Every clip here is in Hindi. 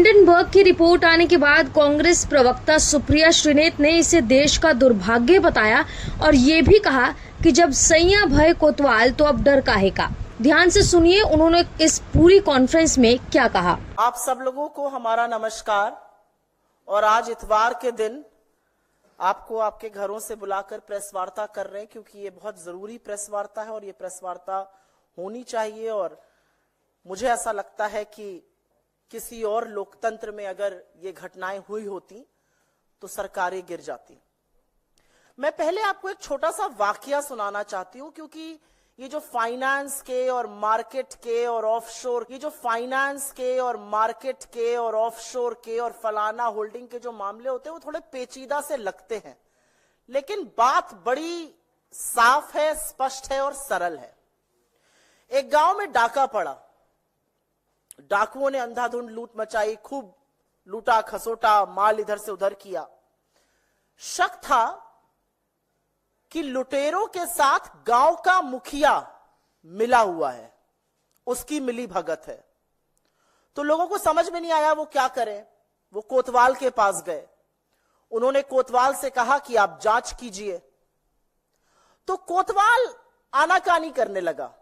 हिंडनबर्ग की रिपोर्ट आने के बाद कांग्रेस प्रवक्ता सुप्रिया श्रीनेत ने इसे देश का दुर्भाग्य बताया और ये भी कहा कि जब सैया भय कोतवाल तो अब डर काहे का। ध्यान से सुनिए उन्होंने इस पूरी कॉन्फ्रेंस में क्या कहा। आप सब लोगों को हमारा नमस्कार। और आज इतवार के दिन आपको आपके घरों से बुलाकर प्रेस वार्ता कर रहे हैं, क्योंकि ये बहुत जरूरी प्रेस वार्ता है और ये प्रेस वार्ता होनी चाहिए। और मुझे ऐसा लगता है कि किसी और लोकतंत्र में अगर ये घटनाएं हुई होती तो सरकारें गिर जाती। मैं पहले आपको एक छोटा सा वाकया सुनाना चाहती हूं, क्योंकि ये जो फाइनेंस के और मार्केट के और ऑफशोर, ये जो फाइनेंस के और मार्केट के और ऑफशोर के और फलाना होल्डिंग के जो मामले होते हैं वो थोड़े पेचीदा से लगते हैं, लेकिन बात बड़ी साफ है, स्पष्ट है और सरल है। एक गांव में डाका पड़ा। डाकुओं ने अंधाधुंध लूट मचाई, खूब लूटा खसोटा, माल इधर से उधर किया। शक था कि लुटेरों के साथ गांव का मुखिया मिला हुआ है, उसकी मिली भगत है। तो लोगों को समझ में नहीं आया वो क्या करें। वो कोतवाल के पास गए। उन्होंने कोतवाल से कहा कि आप जांच कीजिए। तो कोतवाल आनाकानी करने लगा।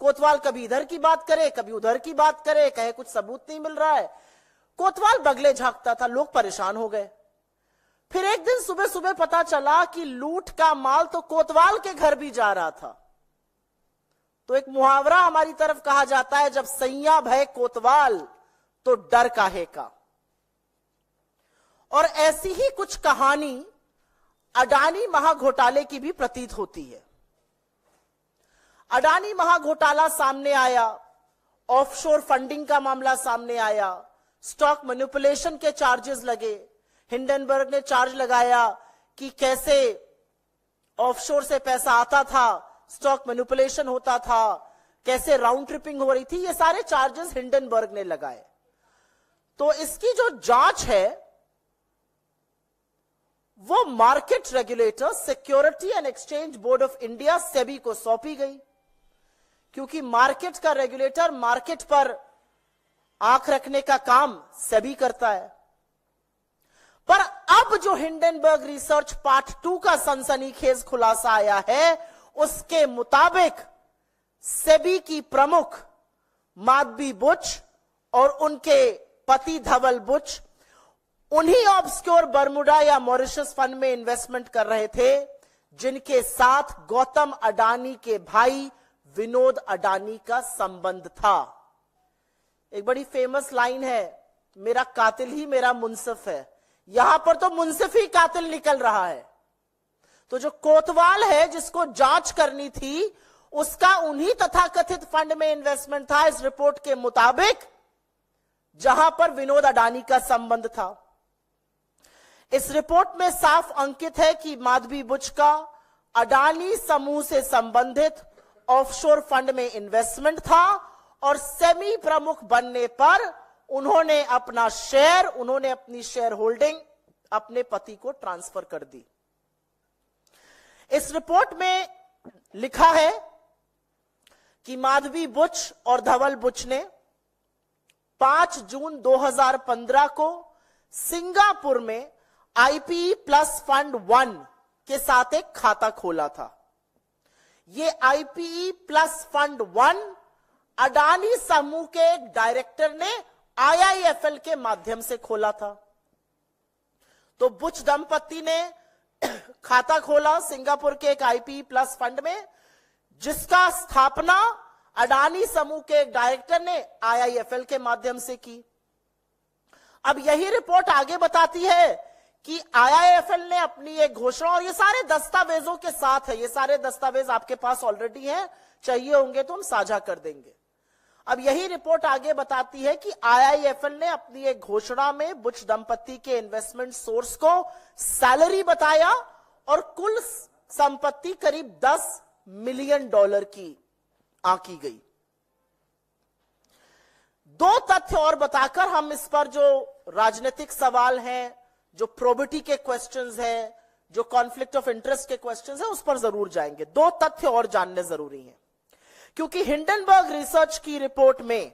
कोतवाल कभी इधर की बात करे, कभी उधर की बात करे, कहे कुछ सबूत नहीं मिल रहा है। कोतवाल बगले झांकता था। लोग परेशान हो गए। फिर एक दिन सुबह सुबह पता चला कि लूट का माल तो कोतवाल के घर भी जा रहा था। तो एक मुहावरा हमारी तरफ कहा जाता है, जब सैया भय कोतवाल तो डर काहे का। और ऐसी ही कुछ कहानी अडानी महाघोटाले की भी प्रतीत होती है। अडानी महाघोटाला सामने आया, ऑफशोर फंडिंग का मामला सामने आया, स्टॉक मैनिपुलेशन के चार्जेस लगे। हिंडनबर्ग ने चार्ज लगाया कि कैसे ऑफशोर से पैसा आता था, स्टॉक मैनिपुलेशन होता था, कैसे राउंड ट्रिपिंग हो रही थी। ये सारे चार्जेस हिंडनबर्ग ने लगाए। तो इसकी जो जांच है वो market regulator security and exchange board of India SEBI को सौंपी गई, क्योंकि मार्केट का रेगुलेटर मार्केट पर आंख रखने का काम सेबी करता है। पर अब जो हिंडनबर्ग रिसर्च पार्ट 2 का सनसनीखेज खुलासा आया है, उसके मुताबिक सेबी की प्रमुख माधवी बुच और उनके पति धवल बुच उन्हीं ऑब्सक्योर बर्मुडा या मॉरिशस फंड में इन्वेस्टमेंट कर रहे थे जिनके साथ गौतम अडानी के भाई विनोद अडानी का संबंध था। एक बड़ी फेमस लाइन है, मेरा कातिल ही मेरा मुंसिफ है। यहां पर तो मुंसिफ ही कातिल निकल रहा है। तो जो कोतवाल है जिसको जांच करनी थी, उसका उन्हीं तथाकथित फंड में इन्वेस्टमेंट था इस रिपोर्ट के मुताबिक, जहां पर विनोद अडानी का संबंध था। इस रिपोर्ट में साफ अंकित है कि माधवी बुच का अडानी समूह से संबंधित ऑफशोर फंड में इन्वेस्टमेंट था और सेमी प्रमुख बनने पर उन्होंने अपनी शेयर होल्डिंग अपने पति को ट्रांसफर कर दी। इस रिपोर्ट में लिखा है कि माधवी बुच और धवल बुच ने 5 जून 2015 को सिंगापुर में आईपीई प्लस फंड 1 के साथ एक खाता खोला था। ये आईपीई प्लस फंड 1 अडानी समूह के एक डायरेक्टर ने आईआईएफएल के माध्यम से खोला था। तो बुच दंपति ने खाता खोला सिंगापुर के एक आईपीई प्लस फंड में, जिसका स्थापना अडानी समूह के एक डायरेक्टर ने आईआईएफएल के माध्यम से की। अब यही रिपोर्ट आगे बताती है कि आईआईएफएल ने अपनी एक घोषणा, और ये सारे दस्तावेजों के साथ है, ये सारे दस्तावेज आपके पास ऑलरेडी हैं, चाहिए होंगे तो हम साझा कर देंगे। अब यही रिपोर्ट आगे बताती है कि आईआईएफएल ने अपनी एक घोषणा में बुच दंपति के इन्वेस्टमेंट सोर्स को सैलरी बताया और कुल संपत्ति करीब $10 मिलियन की आंकी गई। 2 तथ्य और बताकर हम इस पर जो राजनीतिक सवाल हैं, जो प्रोबिटी के क्वेश्चंस हैं, जो कॉन्फ्लिक्ट ऑफ इंटरेस्ट के क्वेश्चंस हैं, उस पर जरूर जाएंगे। 2 तथ्य और जानने जरूरी हैं, क्योंकि हिंडनबर्ग रिसर्च की रिपोर्ट में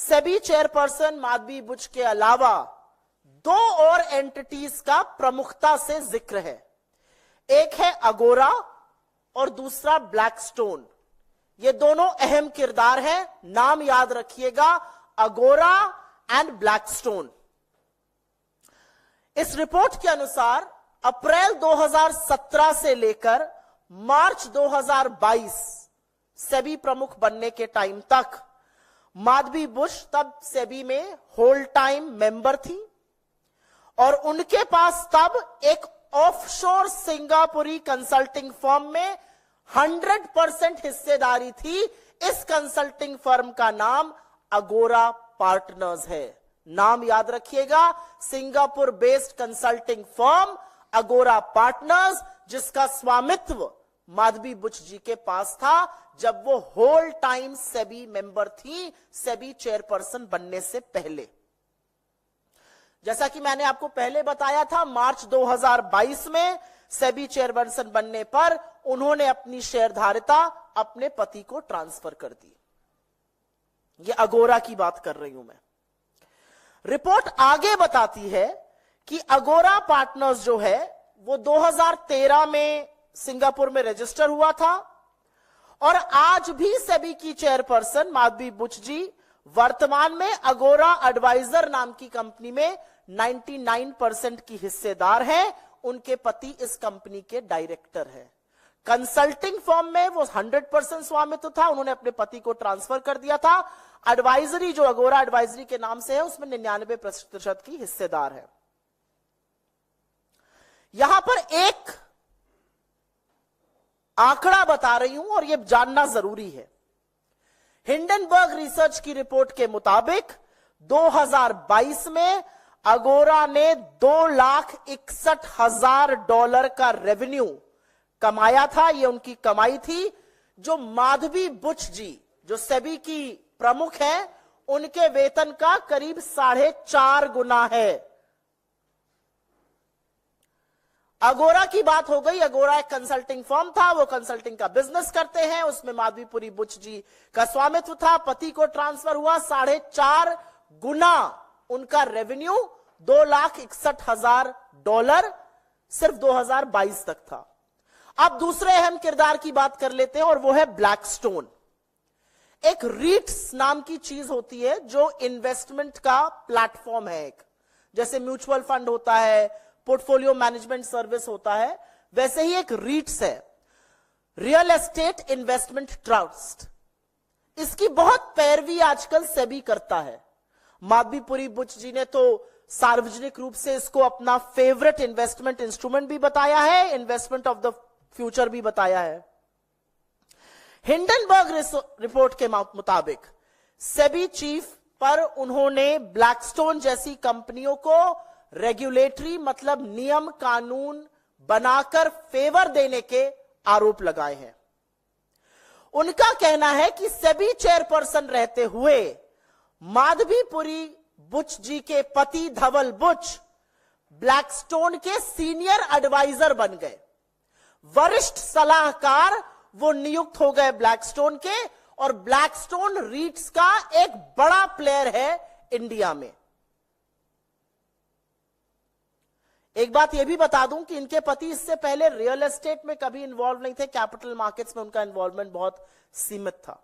सेबी चेयरपर्सन माधवी बुच के अलावा दो और एंटिटीज का प्रमुखता से जिक्र है। एक है अगोरा और दूसरा ब्लैकस्टोन। ये दोनों अहम किरदार हैं, नाम याद रखिएगा, अगोरा एंड ब्लैकस्टोन। इस रिपोर्ट के अनुसार अप्रैल 2017 से लेकर मार्च 2022 सेबी प्रमुख बनने के टाइम तक माधवी बुश तब सेबी में होल टाइम मेंबर थी और उनके पास तब एक ऑफशोर सिंगापुरी कंसल्टिंग फर्म में 100% हिस्सेदारी थी। इस कंसल्टिंग फर्म का नाम अगोरा पार्टनर्स है। नाम याद रखिएगा, सिंगापुर बेस्ड कंसल्टिंग फर्म अगोरा पार्टनर्स, जिसका स्वामित्व माधवी बुच जी के पास था जब वो होल टाइम सेबी मेंबर थी, सेबी चेयरपर्सन बनने से पहले। जैसा कि मैंने आपको पहले बताया था, मार्च 2022 में सेबी चेयरपर्सन बनने पर उन्होंने अपनी शेयरधारिता अपने पति को ट्रांसफर कर दी। ये अगोरा की बात कर रही हूं मैं। रिपोर्ट आगे बताती है कि अगोरा पार्टनर्स जो है वो 2013 में सिंगापुर में रजिस्टर हुआ था और आज भी सेबी की चेयरपर्सन माधवी बुच जी वर्तमान में अगोरा एडवाइजर नाम की कंपनी में 99% की हिस्सेदार हैं। उनके पति इस कंपनी के डायरेक्टर हैं। कंसल्टिंग फर्म में वो 100% स्वामित्व था, उन्होंने अपने पति को ट्रांसफर कर दिया था। एडवाइजरी जो अगोरा एडवाइजरी के नाम से है उसमें 99% की हिस्सेदार है। यहां पर एक आंकड़ा बता रही हूं और यह जानना जरूरी है। हिंडनबर्ग रिसर्च की रिपोर्ट के मुताबिक 2022 में अगोरा ने $2,61,000 का रेवेन्यू कमाया था। यह उनकी कमाई थी, जो माधवी बुच जी जो सेबी की प्रमुख है उनके वेतन का करीब 4.5 गुना है। अगोरा की बात हो गई। अगोरा एक कंसल्टिंग फर्म था, वो कंसल्टिंग का बिजनेस करते हैं, उसमें माधवीपुरी बुच जी का स्वामित्व था। पति को ट्रांसफर हुआ, 4.5 गुना उनका रेवेन्यू $2,61,000 सिर्फ 2022 तक था। अब दूसरे अहम किरदार की बात कर लेते हैं और वो है ब्लैकस्टोन। एक रीट्स नाम की चीज होती है जो इन्वेस्टमेंट का प्लेटफॉर्म है। एक जैसे म्यूचुअल फंड होता है, पोर्टफोलियो मैनेजमेंट सर्विस होता है, वैसे ही एक रीट्स है, रियल एस्टेट इन्वेस्टमेंट ट्रस्ट। इसकी बहुत पैरवी आजकल सेबी करता है। माधवीपुरी बुच जी ने तो सार्वजनिक रूप से इसको अपना फेवरेट इन्वेस्टमेंट इंस्ट्रूमेंट भी बताया है, इन्वेस्टमेंट ऑफ द फ्यूचर भी बताया है। हिंडनबर्ग रिपोर्ट के मुताबिक सेबी चीफ पर उन्होंने ब्लैकस्टोन जैसी कंपनियों को रेगुलेटरी मतलब नियम कानून बनाकर फेवर देने के आरोप लगाए हैं। उनका कहना है कि सेबी चेयरपर्सन रहते हुए माधवीपुरी बुच जी के पति धवल बुच ब्लैकस्टोन के सीनियर एडवाइजर बन गए, वरिष्ठ सलाहकार वो नियुक्त हो गए ब्लैकस्टोन के, और ब्लैकस्टोन रीट्स का एक बड़ा प्लेयर है इंडिया में। एक बात यह भी बता दूं कि इनके पति इससे पहले रियल एस्टेट में कभी इन्वॉल्व नहीं थे, कैपिटल मार्केट्स में उनका इन्वॉल्वमेंट बहुत सीमित था।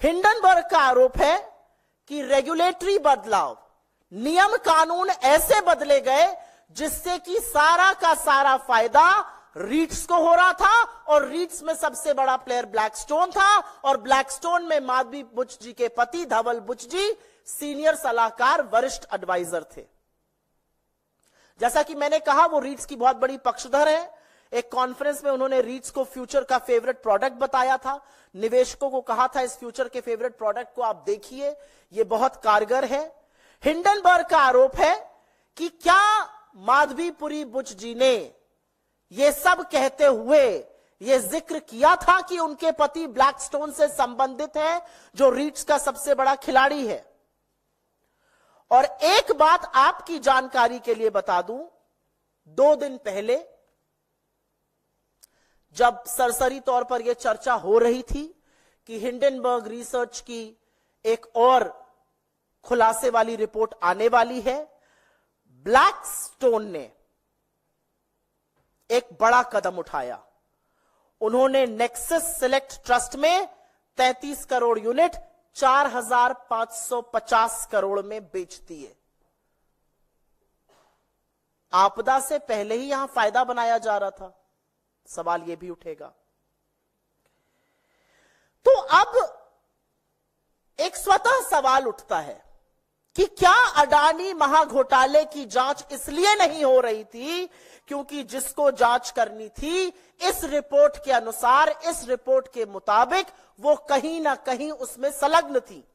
हिंडनबर्ग का आरोप है कि रेगुलेटरी बदलाव, नियम कानून ऐसे बदले गए जिससे कि सारा का सारा फायदा रीट्स को हो रहा था, और रीट्स में सबसे बड़ा प्लेयर ब्लैकस्टोन था, और ब्लैकस्टोन में माधवी बुच जी के पति धवल बुच जी सीनियर सलाहकार वरिष्ठ एडवाइजर थे। जैसा कि मैंने कहा, वो रीट्स की बहुत बड़ी पक्षधर है। एक कॉन्फ्रेंस में उन्होंने रीट्स को फ्यूचर का फेवरेट प्रोडक्ट बताया था। निवेशकों को कहा था इस फ्यूचर के फेवरेट प्रोडक्ट को आप देखिए, ये बहुत कारगर है। हिंडनबर्ग का आरोप है कि क्या माधवीपुरी बुच जी ने ये सब कहते हुए ये जिक्र किया था कि उनके पति ब्लैकस्टोन से संबंधित है, जो रीट्स का सबसे बड़ा खिलाड़ी है। और एक बात आपकी जानकारी के लिए बता दूं, 2 दिन पहले जब सरसरी तौर पर यह चर्चा हो रही थी कि हिंडनबर्ग रिसर्च की एक और खुलासे वाली रिपोर्ट आने वाली है। ब्लैकस्टोन ने एक बड़ा कदम उठाया। उन्होंने नेक्सस सिलेक्ट ट्रस्ट में 33 करोड़ यूनिट 4,550 करोड़ में बेच दिए। आपदा से पहले ही यहां फायदा बनाया जा रहा था। सवाल यह भी उठेगा। तो अब एक स्वतः सवाल उठता है कि क्या अडानी महाघोटाले की जांच इसलिए नहीं हो रही थी क्योंकि जिसको जांच करनी थी इस रिपोर्ट के अनुसार, इस रिपोर्ट के मुताबिक वो कहीं ना कहीं उसमें संलग्न थी।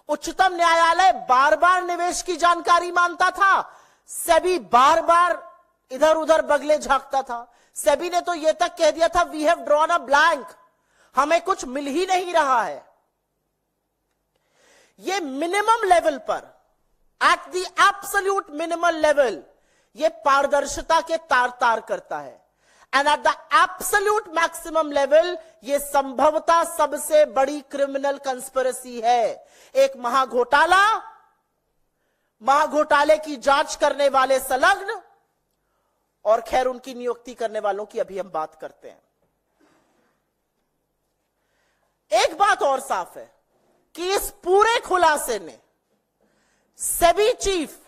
उच्चतम न्यायालय बार बार निवेश की जानकारी मांगता था। सेबी बार बार इधर उधर बगले झांकता था। सेबी ने तो यह तक कह दिया था we have drawn a blank, हमें कुछ मिल ही नहीं रहा है। ये मिनिमम लेवल पर, at the absolute minimum level, ये पारदर्शिता के तार तार करता है। And at the absolute maximum level ये संभवतः सबसे बड़ी क्रिमिनल कंस्पिरेसी है। एक महाघोटाले की जांच करने वाले संलग्न, और खैर उनकी नियुक्ति करने वालों की अभी हम बात करते हैं। एक बात और साफ है कि इस पूरे खुलासे ने सेबी चीफ,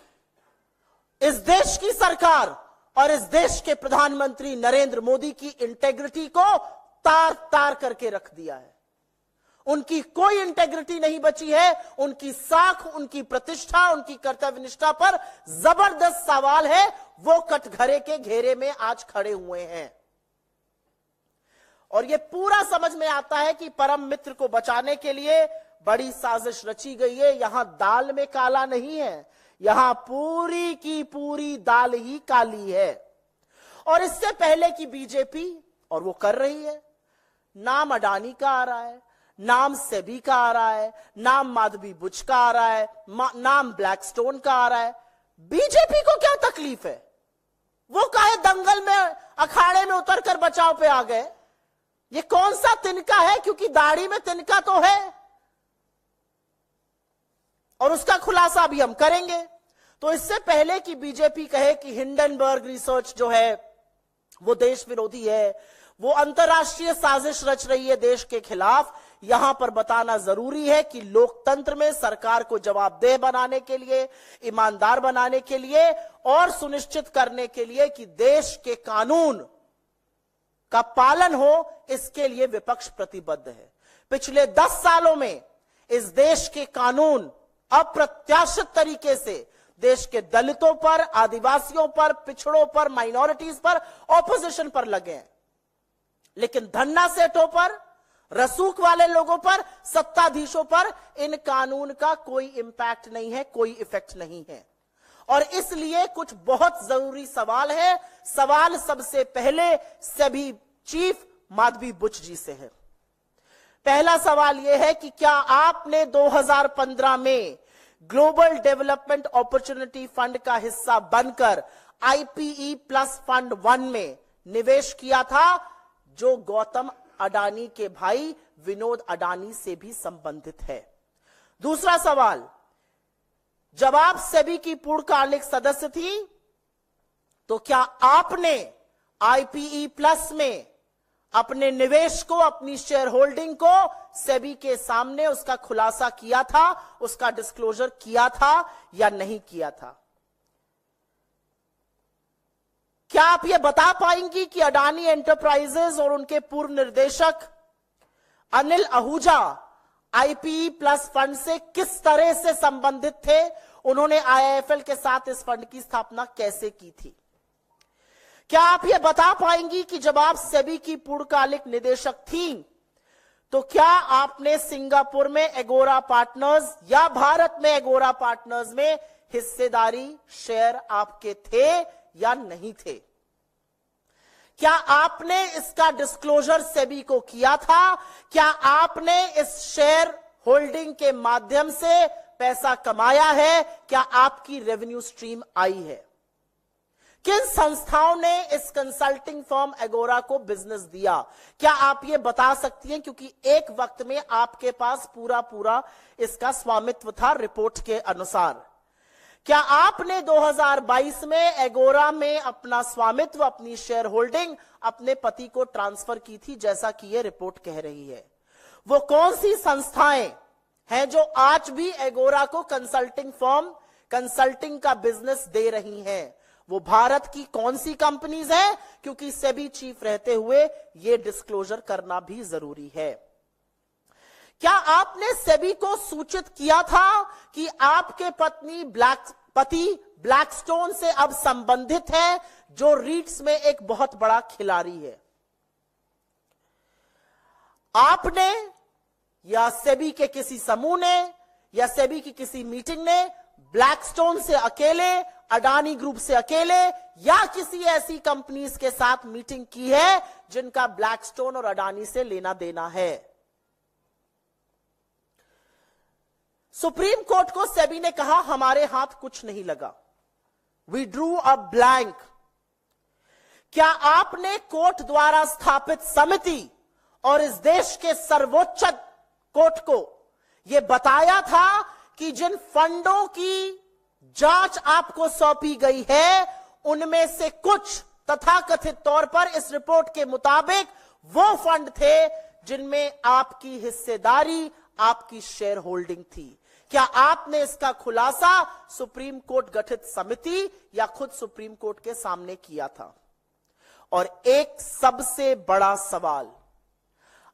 इस देश की सरकार और इस देश के प्रधानमंत्री नरेंद्र मोदी की इंटेग्रिटी को तार तार करके रख दिया है। उनकी कोई इंटेग्रिटी नहीं बची है। उनकी साख, उनकी प्रतिष्ठा, उनकी कर्तव्यनिष्ठा पर जबरदस्त सवाल है। वो कटघरे के घेरे में आज खड़े हुए हैं और यह पूरा समझ में आता है कि परम मित्र को बचाने के लिए बड़ी साजिश रची गई है। यहां दाल में काला नहीं है, यहां पूरी की पूरी दाल ही काली है। और इससे पहले की बीजेपी, और वो कर रही है, नाम अडानी का आ रहा है, नाम सेबी का आ रहा है, नाम माधवी बुच का आ रहा है, नाम ब्लैकस्टोन का आ रहा है। बीजेपी को क्या तकलीफ है? वो काहे दंगल में, अखाड़े में उतरकर बचाव पे आ गए? ये कौन सा तिनका है? क्योंकि दाढ़ी में तिनका तो है और उसका खुलासा भी हम करेंगे। तो इससे पहले कि बीजेपी कहे कि हिंडनबर्ग रिसर्च जो है वो देश विरोधी है, वो अंतर्राष्ट्रीय साजिश रच रही है देश के खिलाफ, यहां पर बताना जरूरी है कि लोकतंत्र में सरकार को जवाबदेह बनाने के लिए, ईमानदार बनाने के लिए और सुनिश्चित करने के लिए कि देश के कानून का पालन हो, इसके लिए विपक्ष प्रतिबद्ध है। पिछले 10 सालों में इस देश के कानून अप्रत्याशित तरीके से देश के दलितों पर, आदिवासियों पर, पिछड़ों पर, माइनॉरिटीज पर, ऑपोजिशन पर लगे हैं, लेकिन धन्ना सेठों पर, रसूख वाले लोगों पर, सत्ताधीशों पर इन कानून का कोई इंपैक्ट नहीं है, कोई इफेक्ट नहीं है। और इसलिए कुछ बहुत जरूरी सवाल है। सवाल सबसे पहले सेबी चीफ माधवी बुच जी से है। पहला सवाल यह है कि क्या आपने 2015 में ग्लोबल डेवलपमेंट अपॉर्चुनिटी फंड का हिस्सा बनकर IPE प्लस फंड 1 में निवेश किया था, जो गौतम अडानी के भाई विनोद अडानी से भी संबंधित है? दूसरा सवाल, जब आप सेबी की पूर्णकालिक सदस्य थी तो क्या आपने IPE प्लस में अपने निवेश को, अपनी शेयर होल्डिंग को सेबी के सामने उसका खुलासा किया था, उसका डिस्क्लोजर किया था या नहीं किया था? क्या आप यह बता पाएंगी कि अडानी एंटरप्राइजेज और उनके पूर्व निर्देशक Anil Ahuja IPE plus fund से किस तरह से संबंधित थे? उन्होंने IIFL के साथ इस फंड की स्थापना कैसे की थी? क्या आप यह बता पाएंगी कि जब आप सेबी की पूर्णकालिक निदेशक थीं तो क्या आपने सिंगापुर में एगोरा पार्टनर्स या भारत में एगोरा पार्टनर्स में हिस्सेदारी, शेयर आपके थे या नहीं थे? क्या आपने इसका डिस्क्लोजर सेबी को किया था? क्या आपने इस शेयर होल्डिंग के माध्यम से पैसा कमाया है? क्या आपकी रेवेन्यू स्ट्रीम आई है? किन संस्थाओं ने इस कंसल्टिंग फर्म एगोरा को बिजनेस दिया, क्या आप ये बता सकती हैं? क्योंकि एक वक्त में आपके पास पूरा पूरा इसका स्वामित्व था रिपोर्ट के अनुसार। क्या आपने 2022 में एगोरा में अपना स्वामित्व, अपनी शेयर होल्डिंग अपने पति को ट्रांसफर की थी, जैसा कि यह रिपोर्ट कह रही है? वो कौन सी संस्थाएं हैं जो आज भी एगोरा को कंसल्टिंग फर्म, कंसल्टिंग का बिजनेस दे रही हैं? वो भारत की कौन सी कंपनीज हैं? क्योंकि सेबी चीफ रहते हुए यह डिस्क्लोजर करना भी जरूरी है। क्या आपने सेबी को सूचित किया था कि आपके पति ब्लैकस्टोन से अब संबंधित है, जो रीट्स में एक बहुत बड़ा खिलाड़ी है? आपने या सेबी के किसी समूह ने या सेबी की किसी मीटिंग ने ब्लैकस्टोन से अकेले, अडानी ग्रुप से अकेले या किसी ऐसी कंपनीज के साथ मीटिंग की है जिनका ब्लैकस्टोन और अडानी से लेना देना है? सुप्रीम कोर्ट को सेबी ने कहा हमारे हाथ कुछ नहीं लगा, वी ड्रू अ ब्लैंक। क्या आपने कोर्ट द्वारा स्थापित समिति और इस देश के सर्वोच्च कोर्ट को यह बताया था कि जिन फंडों की जांच आपको सौंपी गई है उनमें से कुछ तथाकथित तौर पर इस रिपोर्ट के मुताबिक वो फंड थे जिनमें आपकी हिस्सेदारी, आपकी शेयर होल्डिंग थी? क्या आपने इसका खुलासा सुप्रीम कोर्ट गठित समिति या खुद सुप्रीम कोर्ट के सामने किया था? और एक सबसे बड़ा सवाल,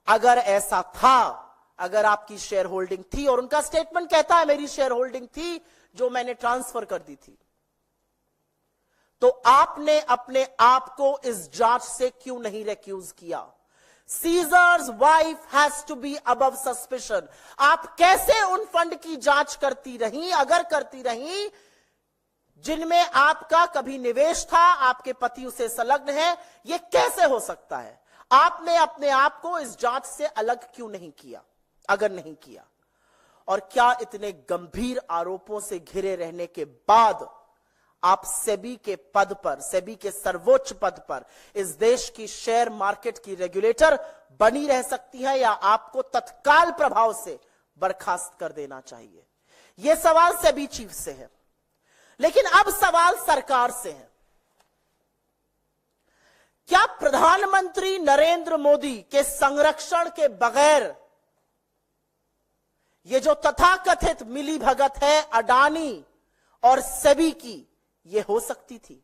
अगर ऐसा था, अगर आपकी शेयर होल्डिंग थी, और उनका स्टेटमेंट कहता है मेरी शेयर होल्डिंग थी जो मैंने ट्रांसफर कर दी थी, तो आपने अपने आप को इस जांच से क्यों नहीं रिक्यूज किया? Caesar's wife has to be above suspicion. आप कैसे उन फंड की जांच करती रही, अगर करती रही, जिनमें आपका कभी निवेश था, आपके पति उसे संलग्न है? यह कैसे हो सकता है? आपने अपने आप को इस जांच से अलग क्यों नहीं किया, अगर नहीं किया? और क्या इतने गंभीर आरोपों से घिरे रहने के बाद आप सेबी के पद पर, सेबी के सर्वोच्च पद पर, इस देश की शेयर मार्केट की रेगुलेटर बनी रह सकती है, या आपको तत्काल प्रभाव से बर्खास्त कर देना चाहिए? यह सवाल सेबी चीफ से है। लेकिन अब सवाल सरकार से है। क्या प्रधानमंत्री नरेंद्र मोदी के संरक्षण के बगैर ये जो तथाकथित मिलीभगत है अडानी और सेबी की, ये हो सकती थी?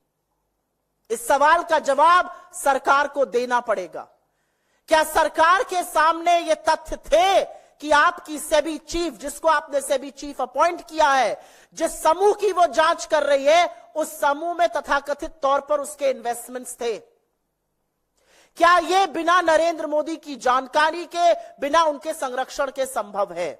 इस सवाल का जवाब सरकार को देना पड़ेगा। क्या सरकार के सामने ये तथ्य थे कि आपकी सेबी चीफ, जिसको आपने सेबी चीफ अपॉइंट किया है, जिस समूह की वो जांच कर रही है, उस समूह में तथाकथित तौर पर उसके इन्वेस्टमेंट्स थे? क्या यह बिना नरेंद्र मोदी की जानकारी के, बिना उनके संरक्षण के संभव है?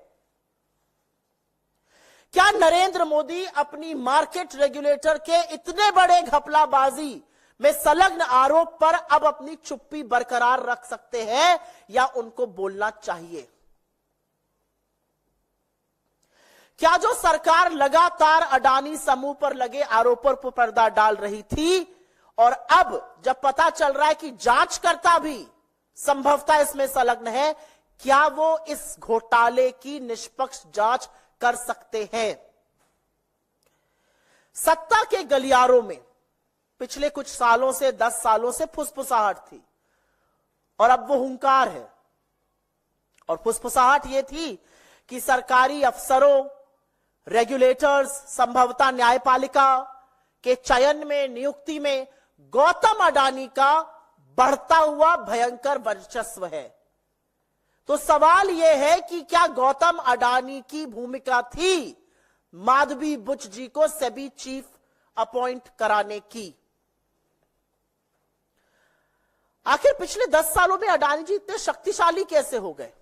क्या नरेंद्र मोदी अपनी मार्केट रेगुलेटर के इतने बड़े घपलाबाजी में संलग्न आरोप पर अब अपनी चुप्पी बरकरार रख सकते हैं, या उनको बोलना चाहिए? क्या जो सरकार लगातार अडानी समूह पर लगे आरोपों पर पर्दा डाल रही थी, और अब जब पता चल रहा है कि जांचकर्ता भी संभवतः इसमें संलग्न है, क्या वो इस घोटाले की निष्पक्ष जांच कर सकते हैं? सत्ता के गलियारों में पिछले कुछ सालों से, 10 सालों से फुसफुसाहट थी, और अब वो हुंकार है। और फुसफुसाहट ये थी कि सरकारी अफसरों, रेगुलेटर्स, संभवतः न्यायपालिका के चयन में, नियुक्ति में गौतम अडानी का बढ़ता हुआ भयंकर वर्चस्व है। तो सवाल यह है कि क्या गौतम अडानी की भूमिका थी माधवी बुच जी को सेबी चीफ अपॉइंट कराने की? आखिर पिछले 10 सालों में अडानी जी इतने शक्तिशाली कैसे हो गए?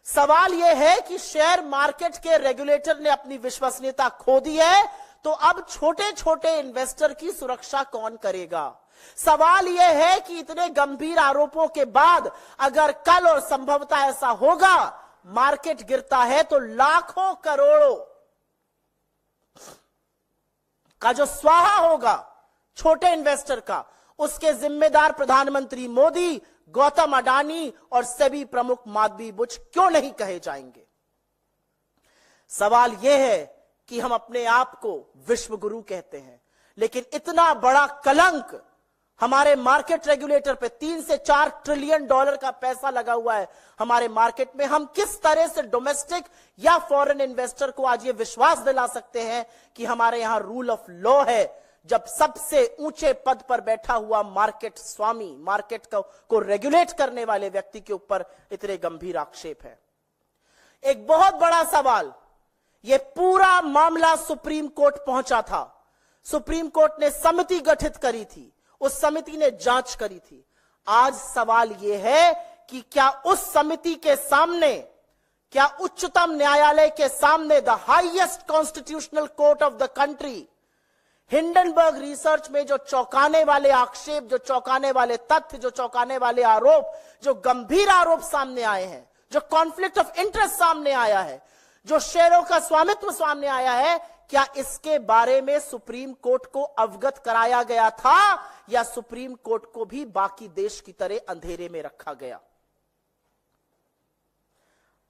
सवाल यह है कि शेयर मार्केट के रेगुलेटर ने अपनी विश्वसनीयता खो दी है, तो अब छोटे छोटे इन्वेस्टर की सुरक्षा कौन करेगा? सवाल यह है कि इतने गंभीर आरोपों के बाद अगर कल, और संभवतः ऐसा होगा, मार्केट गिरता है, तो लाखों करोड़ों का जो स्वाहा होगा छोटे इन्वेस्टर का, उसके जिम्मेदार प्रधानमंत्री मोदी, गौतम अडानी और सेबी प्रमुख माधवी बुच क्यों नहीं कहे जाएंगे? सवाल यह है कि हम अपने आप को विश्व गुरु कहते हैं, लेकिन इतना बड़ा कलंक हमारे मार्केट रेगुलेटर पे, 3 से 4 ट्रिलियन डॉलर का पैसा लगा हुआ है हमारे मार्केट में। हम किस तरह से डोमेस्टिक या फॉरेन इन्वेस्टर को आज ये विश्वास दिला सकते हैं कि हमारे यहां रूल ऑफ लॉ है, जब सबसे ऊंचे पद पर बैठा हुआ मार्केट स्वामी, मार्केट को रेगुलेट करने वाले व्यक्ति के ऊपर इतने गंभीर आक्षेप है। एक बहुत बड़ा सवाल, यह पूरा मामला सुप्रीम कोर्ट पहुंचा था। सुप्रीम कोर्ट ने समिति गठित करी थी, उस समिति ने जांच करी थी। आज सवाल यह है कि क्या उस समिति के सामने, क्या उच्चतम न्यायालय के सामने, the highest constitutional court of the country, Hindenburg research में जो चौंकाने वाले आक्षेप, जो चौंकाने वाले तथ्य, जो चौंकाने वाले आरोप, जो गंभीर आरोप सामने आए हैं, जो कॉन्फ्लिक्ट ऑफ इंटरेस्ट सामने आया है, जो शेयरों का स्वामित्व सामने आया है, क्या इसके बारे में सुप्रीम कोर्ट को अवगत कराया गया था या सुप्रीम कोर्ट को भी बाकी देश की तरह अंधेरे में रखा गया?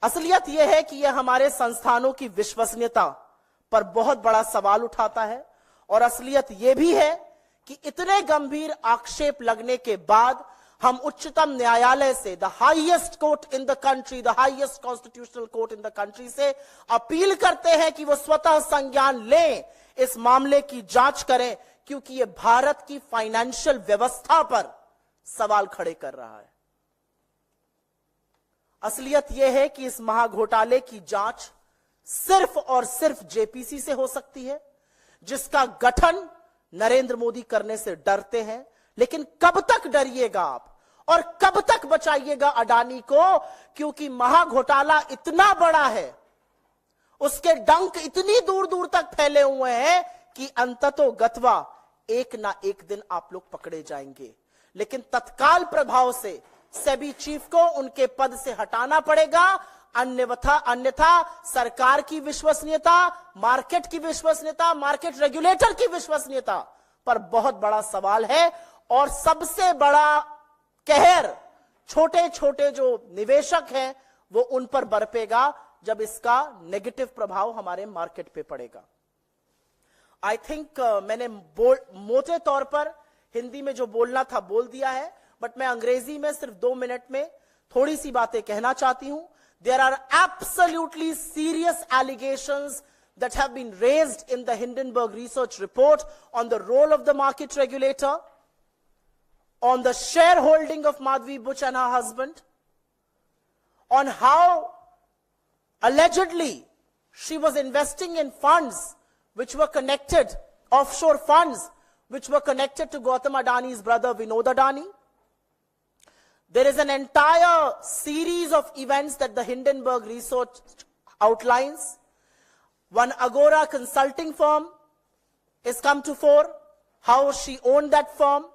असलियत यह है कि यह हमारे संस्थानों की विश्वसनीयता पर बहुत बड़ा सवाल उठाता है, और असलियत यह भी है कि इतने गंभीर आक्षेप लगने के बाद हम उच्चतम न्यायालय से, the highest court in the country, the highest constitutional court in the country से अपील करते हैं कि वो स्वतः संज्ञान लें, इस मामले की जांच करें, क्योंकि ये भारत की फाइनेंशियल व्यवस्था पर सवाल खड़े कर रहा है। असलियत यह है कि इस महाघोटाले की जांच सिर्फ और सिर्फ जेपीसी से हो सकती है, जिसका गठन नरेंद्र मोदी करने से डरते हैं। लेकिन कब तक डरिएगा आप और कब तक बचाइएगा अडानी को? क्योंकि महाघोटाला इतना बड़ा है, उसके डंक इतनी दूर दूर तक फैले हुए हैं कि अंततोगत्वा एक ना एक दिन आप लोग पकड़े जाएंगे। लेकिन तत्काल प्रभाव से सेबी चीफ को उनके पद से हटाना पड़ेगा, अन्यथा सरकार की विश्वसनीयता, मार्केट की विश्वसनीयता, मार्केट रेगुलेटर की विश्वसनीयता पर बहुत बड़ा सवाल है। और सबसे बड़ा कहर छोटे छोटे जो निवेशक हैं वो उन पर बरपेगा जब इसका नेगेटिव प्रभाव हमारे मार्केट पे पड़ेगा। आई थिंक मैंने मोटे तौर पर हिंदी में जो बोलना था बोल दिया है, बट मैं अंग्रेजी में सिर्फ 2 मिनट में थोड़ी सी बातें कहना चाहती हूं। There are absolutely serious allegations that have been raised in the Hindenburg Research report on the role of the market regulator, on the shareholding of Madhvi Buch and her husband, on how allegedly she was investing in funds which were connected, offshore funds which were connected to Gautam Adani's brother Vinod Adani. There is an entire series of events that the Hindenburg Research outlines. One Agora consulting firm has come to fore, how she owned that firm,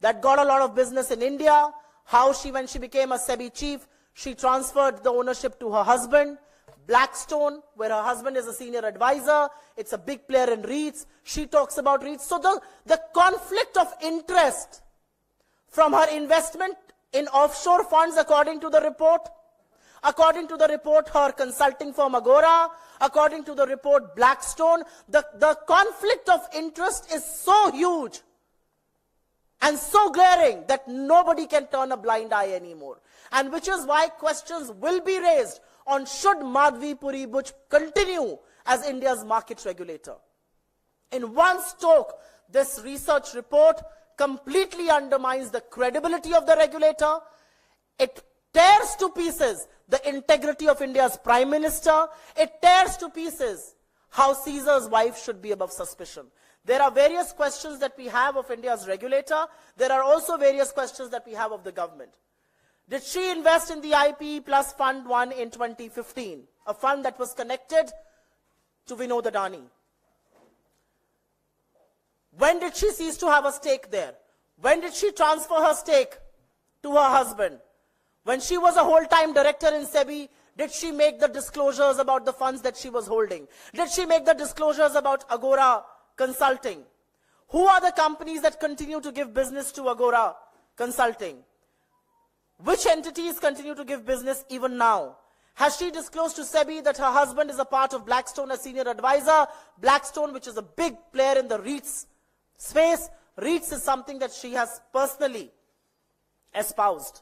that got a lot of business in India, how she, when she became a SEBI chief, she transferred the ownership to her husband. Blackstone, where her husband is a senior advisor, it's a big player in REITs. She talks about REITs. So the conflict of interest from her investment in offshore funds, according to the report, her consulting firm Agora, according to the report Blackstone, the conflict of interest is so huge and so glaring that nobody can turn a blind eye anymore. And which is why questions will be raised on should Madhvi Puri Buch continue as India's market regulator. In one stroke, this research report completely undermines the credibility of the regulator. It tears to pieces the integrity of India's Prime Minister. It tears to pieces how Caesar's wife should be above suspicion. There are various questions that we have of India's regulator. There are also various questions that we have of the government. Did she invest in the IPE Plus Fund 1 in 2015, a fund that was connected to Vinod Adani? When did she cease to have a stake there? When did she transfer her stake to her husband? When she was a whole-time director in SEBI, did she make the disclosures about the funds that she was holding? Did she make the disclosures about Agora Consulting? Who are the companies that continue to give business to Agora Consulting? Which entities continue to give business even now? Has she disclosed to SEBI that her husband is a part of Blackstone as senior advisor? Blackstone, which is a big player in the REITs space. REITs is something that she has personally espoused.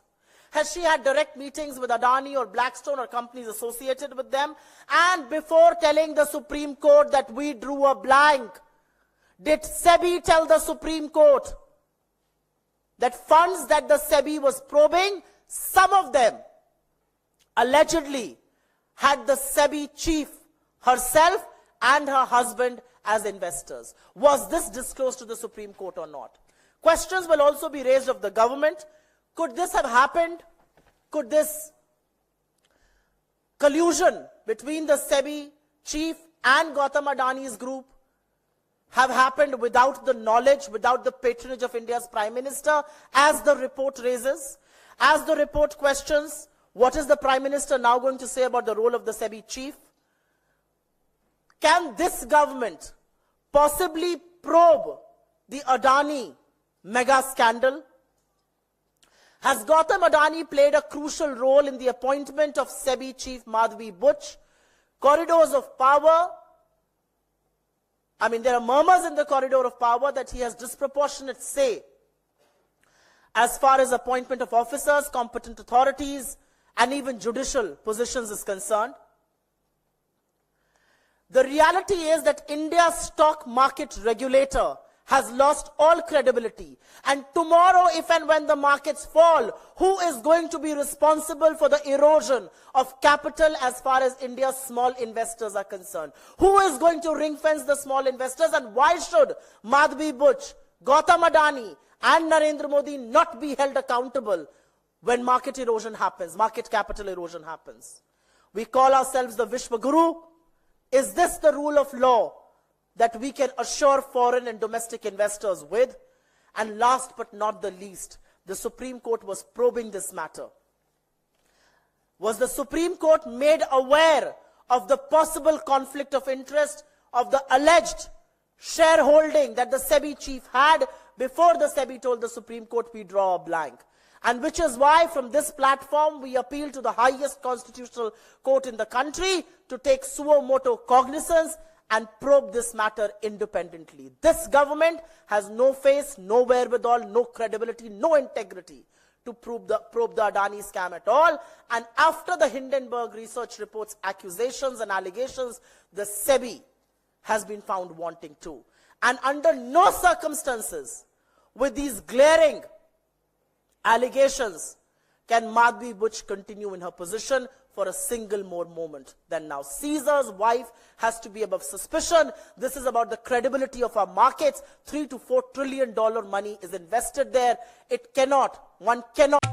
Has she had direct meetings with Adani or Blackstone or companies associated with them? And before telling the Supreme Court that we drew a blank, did SEBI tell the Supreme Court that funds that the SEBI was probing, some of them allegedly had the SEBI chief herself and her husband as investors? Was this disclosed to the Supreme Court or not? Questions will also be raised of the government. Could this have happened? Could this collusion between the SEBI chief and Gautam Adani's group have happened without the knowledge, without the patronage of India's Prime Minister, as the report raises? As the report questions, what is the Prime Minister now going to say about the role of the SEBI chief? Can this government possibly probe the Adani mega scandal? Has Gautam Adani played a crucial role in the appointment of SEBI chief Madhvi Buch? Corridors of power. There are murmurs in the corridor of power that he has disproportionate say as far as appointment of officers, competent authorities, and even judicial positions is concerned. The reality is that India's stock market regulator has lost all credibility. And tomorrow, if and when the markets fall, who is going to be responsible for the erosion of capital as far as India's small investors are concerned? Who is going to ring fence the small investors? And why should Madhvi Buch, Gautam Adani, and Narendra Modi not be held accountable when market erosion happens, market capital erosion happens? We call ourselves the Vishwa Guru. Is this the rule of law that we can assure foreign and domestic investors with? And last but not the least, the Supreme Court was probing this matter. Was the Supreme Court made aware of the possible conflict of interest of the alleged shareholding that the SEBI chief had before the SEBI told the Supreme Court we draw a blank? And which is why from this platform we appeal to the highest constitutional court in the country to take suo motu cognizance and probe this matter independently. This government has no face, no wherewithal, no credibility, no integrity to probe the Adani scam at all. And after the Hindenburg research report's accusations and allegations, the SEBI has been found wanting too. And under no circumstances, with these glaring allegations, can Madhvi Buch continue in her position for a single more moment than now. Caesar's wife has to be above suspicion. This is about the credibility of our markets. $3 to $4 trillion money is invested there. One cannot